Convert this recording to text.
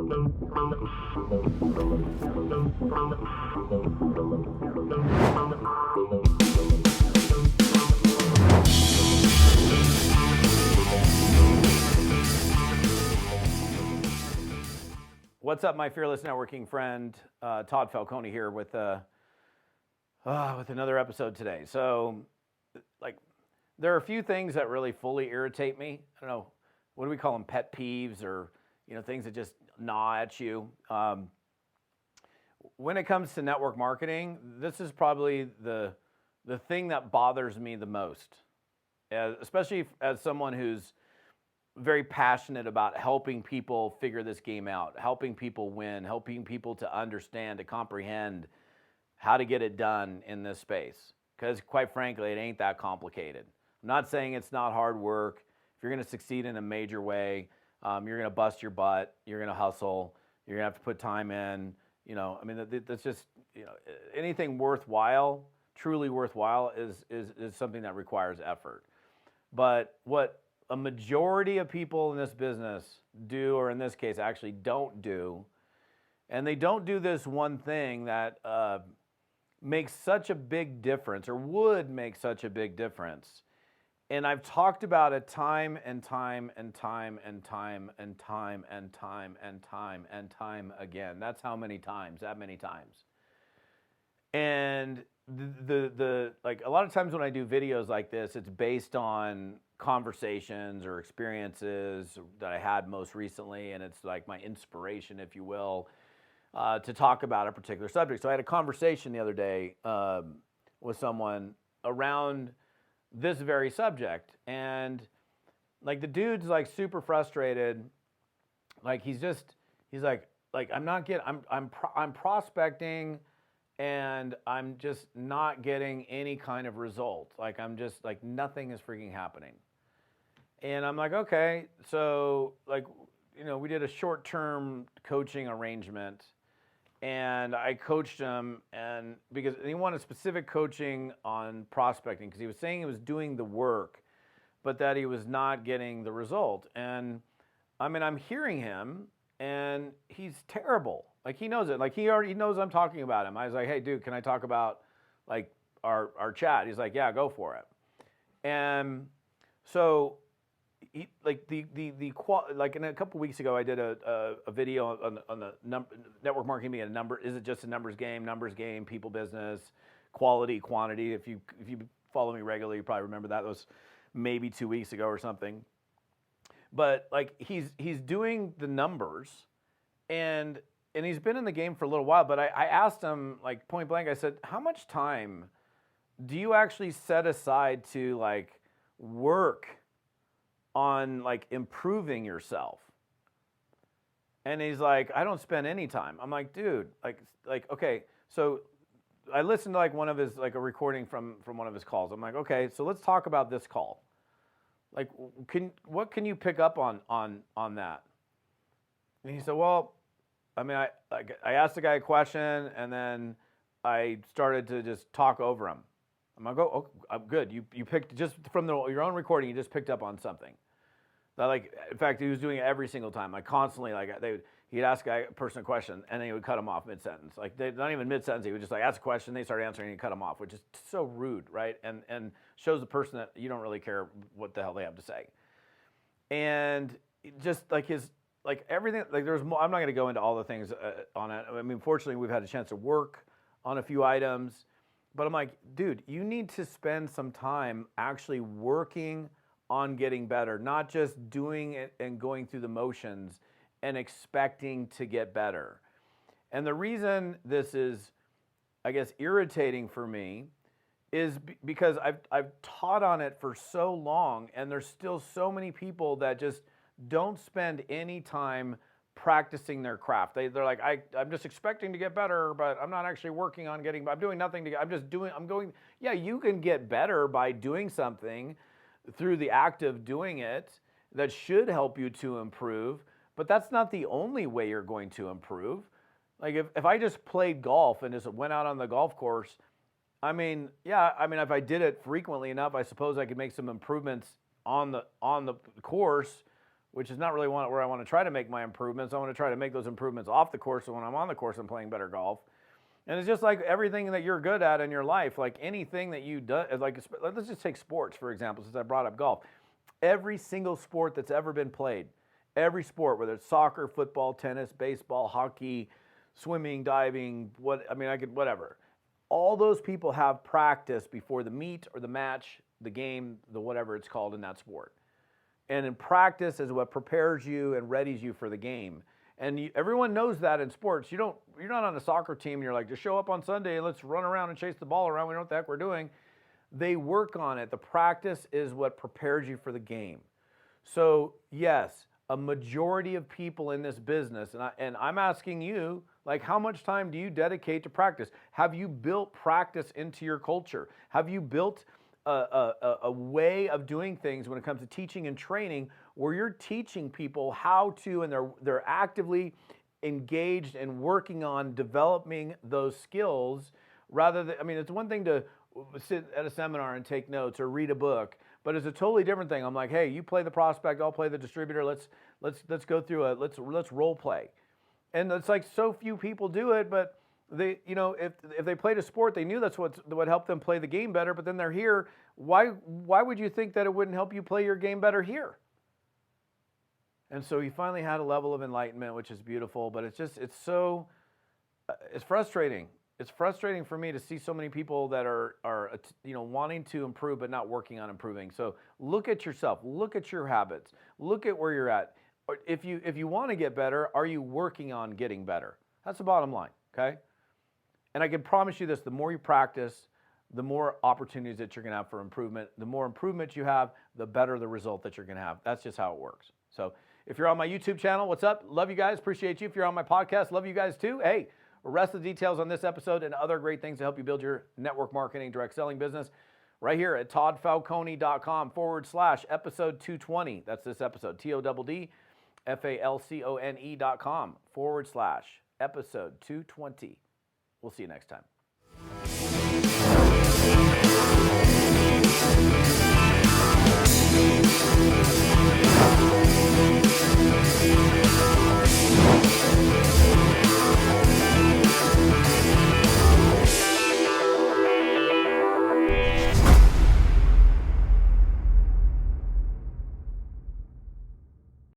What's up, my fearless networking friend? Todd Falcone here with another episode today. So, there are a few things that really fully irritate me. I don't know, what do we call them? Pet peeves, or things that just gnaw at you. When it comes to network marketing, this is probably the thing that bothers me the most, especially as someone who's very passionate about helping people figure this game out, helping people win, helping people to understand, to comprehend how to get it done in this space. Because quite frankly, it ain't that complicated. I'm not saying it's not hard work. If you're going to succeed in a major way, you're going to bust your butt, you're going to hustle, you're going to have to put time in. That's just, anything worthwhile, truly worthwhile is something that requires effort. But what a majority of people in this business do, or in this case actually don't do, and they don't do this one thing that makes such a big difference, or would make such a big difference. And I've talked about it time and time and time and time and time and time and time and time again. That's how many times, that many times. And the a lot of times when I do videos like this, it's based on conversations or experiences that I had most recently, and it's like my inspiration, if you will, to talk about a particular subject. So I had a conversation the other day with someone around this very subject, and the dude's super frustrated. He's I'm prospecting, and I'm just not getting any kind of result. I'm just nothing is freaking happening. And I'm like, okay, so we did a short-term coaching arrangement, and I coached him, and he wanted specific coaching on prospecting, because he was saying he was doing the work, but that he was not getting the result. And I'm hearing him, and he's terrible. He knows it. He knows I'm talking about him. I was like, hey, dude, can I talk about our chat? He's like, yeah, go for it. And so in a couple weeks ago, I did a video on the network marketing being a number. Is it just a numbers game, people business, quality, quantity? If you follow me regularly, you probably remember that. It was maybe 2 weeks ago or something. But he's doing the numbers, and he's been in the game for a little while. But I asked him point blank. I said, how much time do you actually set aside to work on improving yourself? And he's like, I don't spend any time. I'm like, dude, okay. So I listened to one of his a recording from one of his calls. I'm like, okay, so let's talk about this call. What can you pick up on that? And he said, well, I asked the guy a question, and then I started to just talk over him. I'm like, oh, I'm good. You picked just from your own recording. You just picked up on something. That in fact, he was doing it every single time. Constantly, he'd ask a person a question, and then he would cut him off mid-sentence. Not even mid-sentence. He would just ask a question, they start answering, and he'd cut him off, which is so rude, right? And shows the person that you don't really care what the hell they have to say. And just his everything. There's more. I'm not going to go into all the things on it. Fortunately, we've had a chance to work on a few items. But I'm like, dude, you need to spend some time actually working on getting better, not just doing it and going through the motions and expecting to get better. And the reason this is, I guess, irritating for me is because I've taught on it for so long, and there's still so many people that just don't spend any time practicing their craft. They're like, I'm just expecting to get better, but I'm not actually working on getting, I'm doing nothing to get, yeah, you can get better by doing something through the act of doing it that should help you to improve, but that's not the only way you're going to improve. If I just played golf and just went out on the golf course, if I did it frequently enough, I suppose I could make some improvements on the course which is not really where I want to try to make my improvements. I want to try to make those improvements off the course, so when I'm on the course, I'm playing better golf. And it's just like everything that you're good at in your life, like anything that you do, like let's just take sports, for example, since I brought up golf. Every single sport that's ever been played, every sport, whether it's soccer, football, tennis, baseball, hockey, swimming, diving, whatever. All those people have practice before the meet or the match, the game, the whatever it's called in that sport. And in practice is what prepares you and readies you for the game. And everyone knows that in sports. You're not on a soccer team and you're like, just show up on Sunday and let's run around and chase the ball around. We know what the heck we're doing. They work on it. The practice is what prepares you for the game. So yes, a majority of people in this business, and I'm asking you, like, how much time do you dedicate to practice? Have you built practice into your culture? Have you built a way of doing things when it comes to teaching and training where you're teaching people how to, and they're actively engaged and working on developing those skills rather than, it's one thing to sit at a seminar and take notes or read a book, but it's a totally different thing. I'm like, hey, you play the prospect, I'll play the distributor. Let's go through let's role play. And it's like so few people do it, but they, if they played a sport, they knew that's what helped them play the game better, but then they're here. Why would you think that it wouldn't help you play your game better here? And so he finally had a level of enlightenment, which is beautiful, but it's frustrating. It's frustrating for me to see so many people that are wanting to improve but not working on improving. So look at yourself, look at your habits, look at where you're at. If you want to get better, are you working on getting better? That's the bottom line, okay? And I can promise you this, the more you practice, the more opportunities that you're going to have for improvement. The more improvement you have, the better the result that you're going to have. That's just how it works. So if you're on my YouTube channel, what's up? Love you guys. Appreciate you. If you're on my podcast, love you guys too. Hey, the rest of the details on this episode and other great things to help you build your network marketing, direct selling business right here at toddfalcone.com/episode 220. That's this episode, TODDFALCONE.com/episode 220. We'll see you next time.